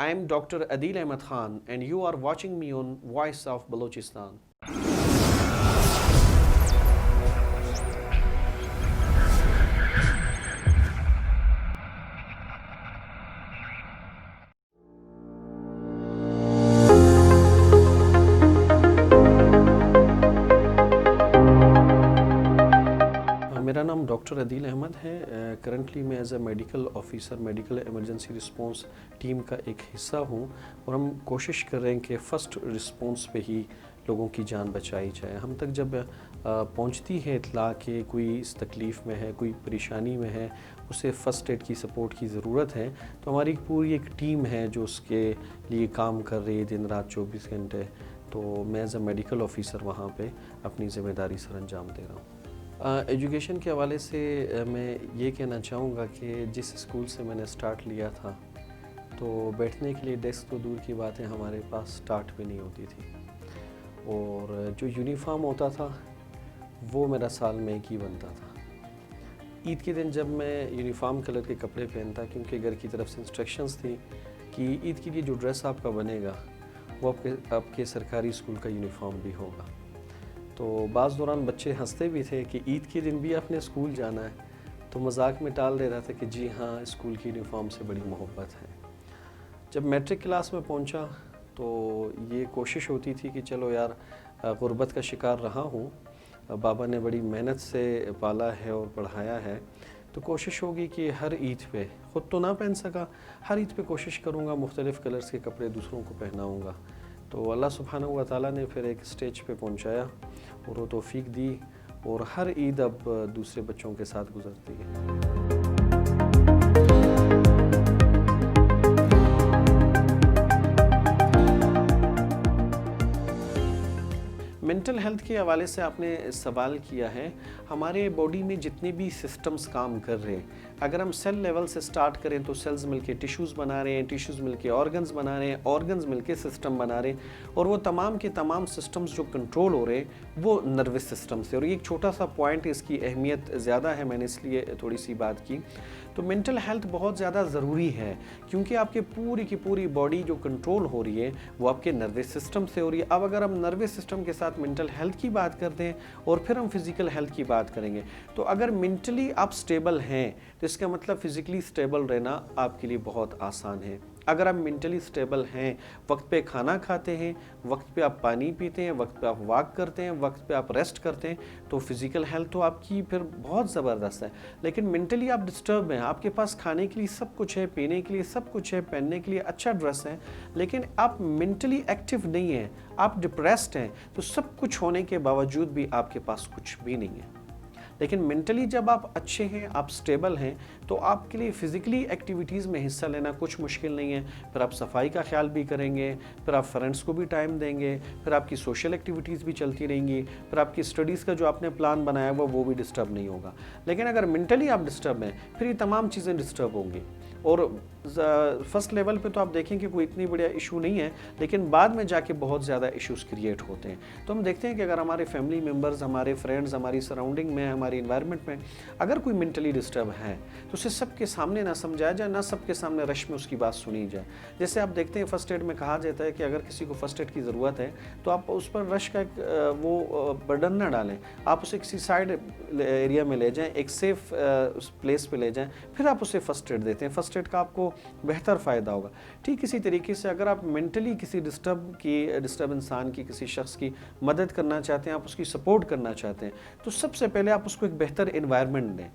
I am Dr. Adil Ahmed Khan and you are watching me on Voice of Balochistan. میرا نام doctor عدیل احمد ہے. Currently میں as a medical officer medical emergency response team کا ایک حصہ ہوں اور ہم کوشش کر رہے ہیں کہ فرسٹ رسپانس پہ ہی لوگوں کی جان بچائی جائے. ہم تک جب پہنچتی ہے اطلاع کہ کوئی اس تکلیف میں ہے, کوئی پریشانی میں ہے, اسے فرسٹ ایڈ کی سپورٹ کی ضرورت ہے, تو ہماری پوری ایک ٹیم ہے جو اس کے لیے کام کر رہی ہے دن رات 24 گھنٹے. تو میں ایز اے میڈیکل آفیسر وہاں پہ اپنی ذمہ داری سر انجام دے رہا ہوں. ایجوکیشن کے حوالے سے میں یہ کہنا چاہوں گا کہ جس اسکول سے میں نے سٹارٹ لیا تھا تو بیٹھنے کے لیے ڈیسک تو دور کی باتیں ہمارے پاس سٹارٹ بھی نہیں ہوتی تھی, اور جو یونیفارم ہوتا تھا وہ میرا سال میں ایک ہی بنتا تھا. عید کے دن جب میں یونیفارم کلر کے کپڑے پہنتا, کیونکہ گھر کی طرف سے انسٹرکشنز تھی کہ عید کے لیے جو ڈریس آپ کا بنے گا وہ آپ کے سرکاری اسکول کا یونیفارم بھی ہوگا. تو بعض دوران بچے ہنستے بھی تھے کہ عید کے دن بھی آپ نے اسکول جانا ہے, تو مذاق میں ٹال دے رہا تھا کہ جی ہاں اسکول کی یونیفارم سے بڑی محبت ہے. جب میٹرک کلاس میں پہنچا تو یہ کوشش ہوتی تھی کہ چلو یار غربت کا شکار رہا ہوں, بابا نے بڑی محنت سے پالا ہے اور پڑھایا ہے, تو کوشش ہوگی کہ ہر عید پہ, خود تو نہ پہن سکا, ہر عید پہ کوشش کروں گا مختلف کلرز کے کپڑے دوسروں کو پہناؤں گا. تو اللہ سبحانہ و تعالیٰ نے پھر ایک سٹیج پہ پہنچایا اور وہ توفیق دی, اور ہر عید اب دوسرے بچوں کے ساتھ گزرتی ہے. مینٹل ہیلتھ کے حوالے سے آپ نے سوال کیا ہے. ہمارے باڈی میں جتنے بھی سسٹمز کام کر رہے ہیں, اگر ہم سیل لیول سے سٹارٹ کریں تو سیلز مل کے ٹیشوز بنا رہے ہیں, ٹیشوز مل کے آرگنز بنا رہے ہیں, آرگنز مل کے سسٹم بنا رہے ہیں, اور وہ تمام کے تمام سسٹمز جو کنٹرول ہو رہے ہیں وہ نروس سسٹم سے. اور یہ ایک چھوٹا سا پوائنٹ, اس کی اہمیت زیادہ ہے, میں نے اس لیے تھوڑی سی بات کی. تو مینٹل ہیلتھ بہت زیادہ ضروری ہے, کیونکہ آپ کے پوری کی پوری باڈی جو کنٹرول ہو رہی ہے وہ آپ کے نروس سسٹم سے ہو رہی ہے. اب اگر ہم نروس سسٹم کے ساتھ مینٹل ہیلتھ کی بات کرتے ہیں اور پھر ہم فزیکل ہیلتھ کی بات کریں گے, تو اگر مینٹلی آپ سٹیبل ہیں تو اس کا مطلب فزیکلی سٹیبل رہنا آپ کے لیے بہت آسان ہے. اگر آپ مینٹلی سٹیبل ہیں, وقت پہ کھانا کھاتے ہیں, وقت پہ آپ پانی پیتے ہیں, وقت پہ آپ واک کرتے ہیں, وقت پہ آپ ریسٹ کرتے ہیں, تو فزیکل ہیلتھ تو آپ کی پھر بہت زبردست ہے. لیکن مینٹلی آپ ڈسٹرب ہیں, آپ کے پاس کھانے کے لیے سب کچھ ہے, پینے کے لیے سب کچھ ہے, پہننے کے لیے اچھا ڈریس ہے, لیکن آپ مینٹلی ایکٹیو نہیں ہیں, آپ ڈپریسڈ ہیں, تو سب کچھ ہونے کے باوجود بھی آپ کے پاس کچھ بھی نہیں ہے. لیکن مینٹلی جب آپ اچھے ہیں, آپ سٹیبل ہیں, تو آپ کے لیے فزیکلی ایکٹیویٹیز میں حصہ لینا کچھ مشکل نہیں ہے. پھر آپ صفائی کا خیال بھی کریں گے, پھر آپ فرینڈس کو بھی ٹائم دیں گے, پھر آپ کی سوشل ایکٹیویٹیز بھی چلتی رہیں گی, پھر آپ کی اسٹڈیز کا جو آپ نے پلان بنایا ہوا وہ بھی ڈسٹرب نہیں ہوگا. لیکن اگر مینٹلی آپ ڈسٹرب ہیں پھر یہ تمام چیزیں ڈسٹرب ہوں گی. اور فرسٹ لیول پہ تو آپ دیکھیں کہ کوئی اتنی بڑا ایشو نہیں ہے, لیکن بعد میں جا کے بہت زیادہ ایشوز کریٹ ہوتے ہیں. تو ہم دیکھتے ہیں کہ اگر ہمارے فیملی ممبرز, ہمارے فرینڈز, ہماری سراؤنڈنگ میں, ہماری انوائرمنٹ میں اگر کوئی مینٹلی ڈسٹرب ہے تو اسے سب کے سامنے نہ سمجھایا جائے, نہ سب کے سامنے رش میں اس کی بات سنی جائے. جیسے آپ دیکھتے ہیں فرسٹ ایڈ میں کہا جاتا ہے کہ اگر کسی کو فرسٹ ایڈ کی ضرورت ہے تو آپ اس پر رش کا ایک وہ برڈن نہ ڈالیں, آپ اسے کسی سائڈ ایریا میں لے جائیں, ایک سیف پلیس پہ لے جائیں, پھر آپ اسے فرسٹ ایڈ دیتے ہیں. فرسٹ ایڈ کا آپ کو بہتر فائدہ ہوگا. ٹھیک اسی طریقے سے اگر آپ مینٹلی کسی ڈسٹرب انسان کی, کسی شخص کی مدد کرنا چاہتے ہیں, آپ اس کی سپورٹ کرنا چاہتے ہیں, تو سب سے پہلے آپ اس کو ایک بہتر انوائرمنٹ دیں.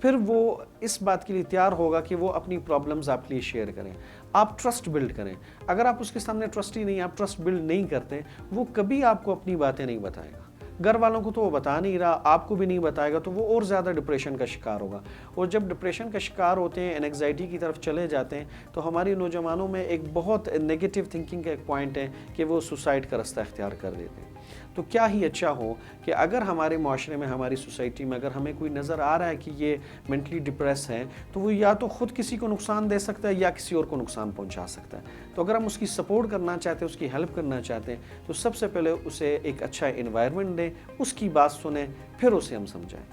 پھر وہ اس بات کے لیے تیار ہوگا کہ وہ اپنی پرابلمز آپ کے لیے شیئر کریں. آپ ٹرسٹ بلڈ کریں. اگر آپ اس کے سامنے ٹرسٹ ہی نہیں, آپ ٹرسٹ بلڈ نہیں کرتے, وہ کبھی آپ کو اپنی باتیں نہیں بتائے گا. گھر والوں کو تو وہ بتا نہیں رہا, آپ کو بھی نہیں بتائے گا, تو وہ اور زیادہ ڈپریشن کا شکار ہوگا. اور جب ڈپریشن کا شکار ہوتے ہیں, اینگزائٹی کی طرف چلے جاتے ہیں, تو ہماری نوجوانوں میں ایک بہت نیگیٹو تھنکنگ کا ایک پوائنٹ ہے کہ وہ سوسائڈ کا رستہ اختیار کر دیتے ہیں. تو کیا ہی اچھا ہو کہ اگر ہمارے معاشرے میں, ہماری سوسائٹی میں اگر ہمیں کوئی نظر آ رہا ہے کہ یہ مینٹلی ڈپریس ہے, تو وہ یا تو خود کسی کو نقصان دے سکتا ہے یا کسی اور کو نقصان پہنچا سکتا ہے. تو اگر ہم اس کی سپورٹ کرنا چاہتے ہیں, اس کی ہیلپ کرنا چاہتے ہیں, تو سب سے پہلے اسے ایک اچھا انوائرمنٹ دیں, اس کی بات سنیں, پھر اسے ہم سمجھائیں.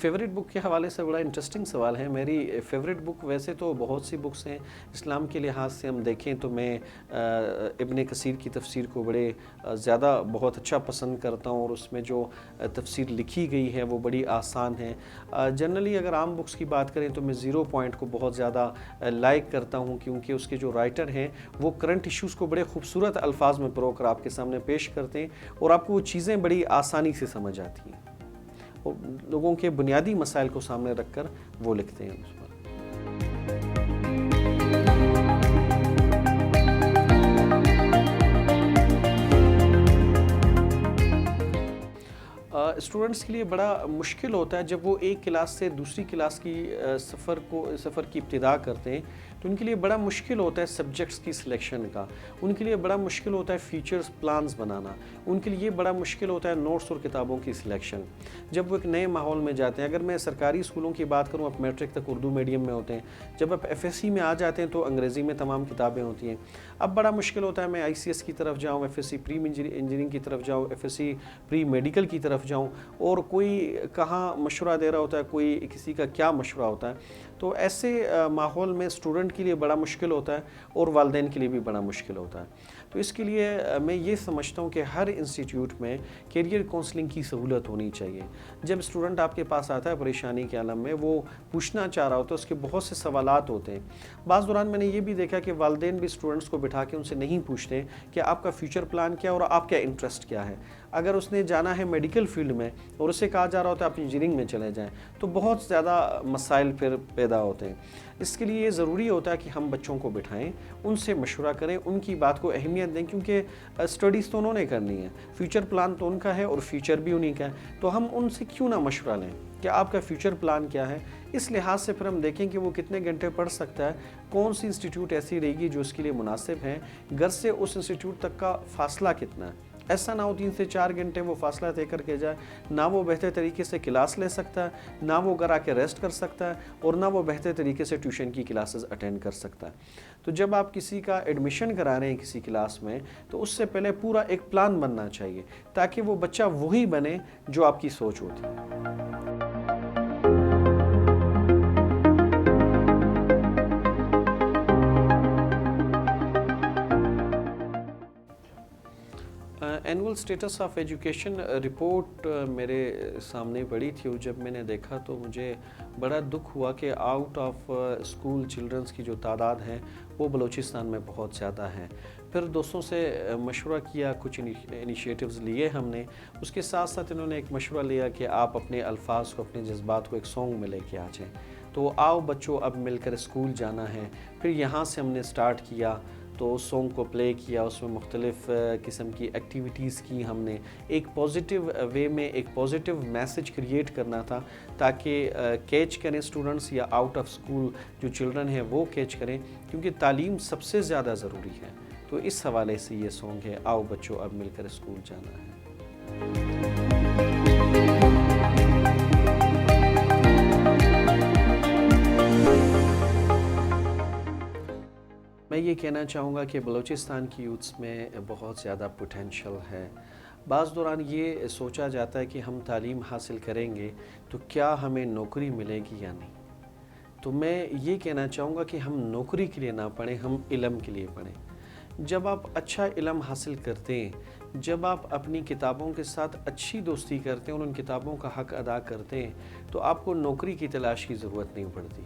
فیوریٹ بک کے حوالے سے بڑا انٹرسٹنگ سوال ہے. میری فیوریٹ بک ویسے تو بہت سی بکس ہیں. اسلام کے لحاظ سے ہم دیکھیں تو میں ابن کثیر کی تفسیر کو بڑے زیادہ بہت اچھا پسند کرتا ہوں, اور اس میں جو تفسیر لکھی گئی ہے وہ بڑی آسان ہے. جنرلی اگر عام بکس کی بات کریں تو میں 0 پوائنٹ کو بہت زیادہ لائک کرتا ہوں, کیونکہ اس کے جو رائٹر ہیں وہ کرنٹ ایشوز کو بڑے خوبصورت الفاظ میں پرو کر آپ کے سامنے پیش کرتے ہیں, اور آپ کو وہ چیزیں بڑی آسانی سے سمجھ آتی ہیں. لوگوں کے بنیادی مسائل کو سامنے رکھ کر وہ لکھتے ہیں اس پر. اسٹوڈنٹس کے لیے بڑا مشکل ہوتا ہے جب وہ ایک کلاس سے دوسری کلاس کی سفر کی ابتدا کرتے ہیں, تو ان کے لیے بڑا مشکل ہوتا ہے سبجیکٹس کی سلیکشن کا, ان کے لیے بڑا مشکل ہوتا ہے فیچرز پلانز بنانا, ان کے لیے بڑا مشکل ہوتا ہے نوٹس اور کتابوں کی سلیکشن جب وہ ایک نئے ماحول میں جاتے ہیں. اگر میں سرکاری اسکولوں کی بات کروں, آپ میٹرک تک اردو میڈیم میں ہوتے ہیں, جب آپ ایف ایس سی میں آ جاتے ہیں تو انگریزی میں تمام کتابیں ہوتی ہیں. اب بڑا مشکل ہوتا ہے میں آئی سی ایس کی طرف جاؤں, F S C pre engineering کی طرف جاؤں, F S C pre medical کی طرف جاؤں, اور کوئی کہاں مشورہ دے رہا ہوتا ہے, کوئی کسی کا کیا مشورہ ہوتا ہے. تو ایسے ماحول میں اسٹوڈنٹ کے لیے بڑا مشکل ہوتا ہے, اور والدین کے لیے بھی بڑا مشکل ہوتا ہے. تو اس کے لیے میں یہ سمجھتا ہوں کہ ہر انسٹیٹیوٹ میں کیریئر کونسلنگ کی سہولت ہونی چاہیے. جب اسٹوڈنٹ آپ کے پاس آتا ہے پریشانی کے عالم میں, وہ پوچھنا چاہ رہا ہوتا ہے, اس کے بہت سے سوالات ہوتے ہیں. بعض دوران میں نے یہ بھی دیکھا کہ والدین بھی اسٹوڈنٹس کو بٹھا کے ان سے نہیں پوچھتے کہ آپ کا فیوچر پلان کیا اور آپ کا انٹرسٹ کیا ہے. اگر اس نے جانا ہے میڈیکل فیلڈ میں اور اسے کہا جا رہا ہوتا ہے آپ انجینئرنگ میں چلے جائیں, تو بہت زیادہ مسائل پھر پیدا ہوتے ہیں. اس کے لیے یہ ضروری ہوتا ہے کہ ہم بچوں کو بٹھائیں, ان سے مشورہ کریں, ان کی بات کو اہمیت دیں, کیونکہ اسٹڈیز تو انہوں نے کرنی ہے, فیوچر پلان تو ان کا ہے اور فیوچر بھی انہی کا ہے. تو ہم ان سے کیوں نہ مشورہ لیں کہ آپ کا فیوچر پلان کیا ہے. اس لحاظ سے پھر ہم دیکھیں کہ وہ کتنے گھنٹے پڑھ سکتا ہے, کون سی انسٹیٹیوٹ ایسی رہے گی جو اس کے لیے مناسب ہے, گھر سے اس انسٹیٹیوٹ تک کا فاصلہ کتنا ہے. ایسا نہ ہو 3 سے 4 گھنٹے وہ فاصلہ طے کر کے جائے, نہ وہ بہتر طریقے سے کلاس لے سکتا ہے, نہ وہ گھر آ کے ریسٹ کر سکتا ہے, اور نہ وہ بہتر طریقے سے ٹیوشن کی کلاسز اٹینڈ کر سکتا ہے. تو جب آپ کسی کا ایڈمیشن کرا رہے ہیں کسی کلاس میں, تو اس سے پہلے پورا ایک پلان بننا چاہیے تاکہ وہ بچہ وہی بنے جو آپ کی سوچ ہوتی ہے. Annual status of education report میرے سامنے پڑی تھی, اور جب میں نے دیکھا تو مجھے بڑا دکھ ہوا کہ آؤٹ آف اسکول چلڈرنس کی جو تعداد ہے وہ بلوچستان میں بہت زیادہ ہے. پھر دوستوں سے مشورہ کیا, کچھ انیشیٹوز لیے ہم نے, اس کے ساتھ ساتھ انہوں نے ایک مشورہ لیا کہ آپ اپنے الفاظ کو, اپنے جذبات کو ایک سانگ میں لے کے آ جائیں. تو آؤ بچوں اب مل کر اسکول جانا ہے. پھر یہاں سے ہم نے سٹارٹ کیا, تو سانگ کو پلے کیا, اس میں مختلف قسم کی ایکٹیویٹیز کی ہم نے. ایک پازیٹیو وے میں ایک پازیٹیو میسج کریٹ کرنا تھا تاکہ کیچ کریں اسٹوڈنٹس, یا آؤٹ آف اسکول جو چلڈرن ہیں وہ کیچ کریں, کیونکہ تعلیم سب سے زیادہ ضروری ہے. تو اس حوالے سے یہ سانگ ہے, آؤ بچوں اب مل کر اسکول جانا ہے. میں یہ کہنا چاہوں گا کہ بلوچستان کی یوتھس میں بہت زیادہ پوٹینشل ہے. بعض دوران یہ سوچا جاتا ہے کہ ہم تعلیم حاصل کریں گے تو کیا ہمیں نوکری ملے گی یا نہیں. تو میں یہ کہنا چاہوں گا کہ ہم نوکری کے لیے نہ پڑھیں, ہم علم کے لیے پڑھیں. جب آپ اچھا علم حاصل کرتے ہیں, جب آپ اپنی کتابوں کے ساتھ اچھی دوستی کرتے ہیں اور ان کتابوں کا حق ادا کرتے ہیں, تو آپ کو نوکری کی تلاش کی ضرورت نہیں پڑتی.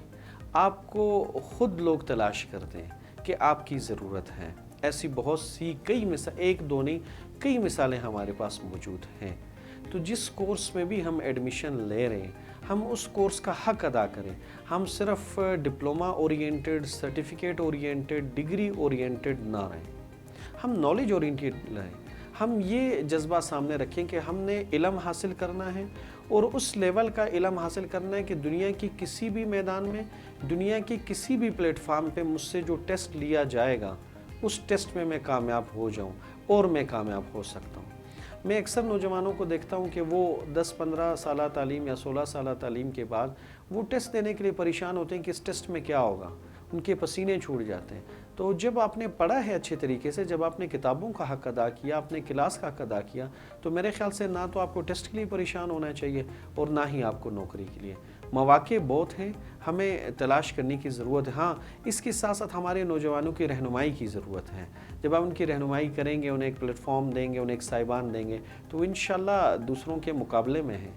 آپ کو خود لوگ تلاش کرتے ہیں کہ آپ کی ضرورت ہے. ایسی بہت سی ایک دو نہیں کئی مثالیں ہمارے پاس موجود ہیں. تو جس کورس میں بھی ہم ایڈمیشن لے رہے ہیں, ہم اس کورس کا حق ادا کریں. ہم صرف diploma oriented, certificate oriented, degree oriented نہ رہیں, ہم نالج اورینٹڈ رہیں. ہم یہ جذبہ سامنے رکھیں کہ ہم نے علم حاصل کرنا ہے, اور اس لیول کا علم حاصل کرنا ہے کہ دنیا کی کسی بھی میدان میں, دنیا کی کسی بھی پلیٹ فارم پہ مجھ سے جو ٹیسٹ لیا جائے گا, اس ٹیسٹ میں کامیاب ہو جاؤں, اور میں کامیاب ہو سکتا ہوں. میں اکثر نوجوانوں کو دیکھتا ہوں کہ وہ 10-15 سالہ تعلیم یا 16 سالہ تعلیم کے بعد وہ ٹیسٹ دینے کے لیے پریشان ہوتے ہیں کہ اس ٹیسٹ میں کیا ہوگا. ان کے پسینے چھوٹ جاتے ہیں. تو جب آپ نے پڑھا ہے اچھے طریقے سے، جب آپ نے کتابوں کا حق ادا کیا، آپ نے کلاس کا حق ادا کیا، تو میرے خیال سے نہ تو آپ کو ٹیسٹ کے لیے پریشان ہونا چاہیے اور نہ ہی آپ کو نوکری کے لیے. مواقع بہت ہیں، ہمیں تلاش کرنے کی ضرورت ہے. ہاں، اس کے ساتھ ساتھ ہمارے نوجوانوں کی رہنمائی کی ضرورت ہے. جب آپ ان کی رہنمائی کریں گے، انہیں ایک پلیٹ فارم دیں گے، انہیں ایک سائبان دیں گے، تو انشاءاللہ دوسروں کے مقابلے میں ہیں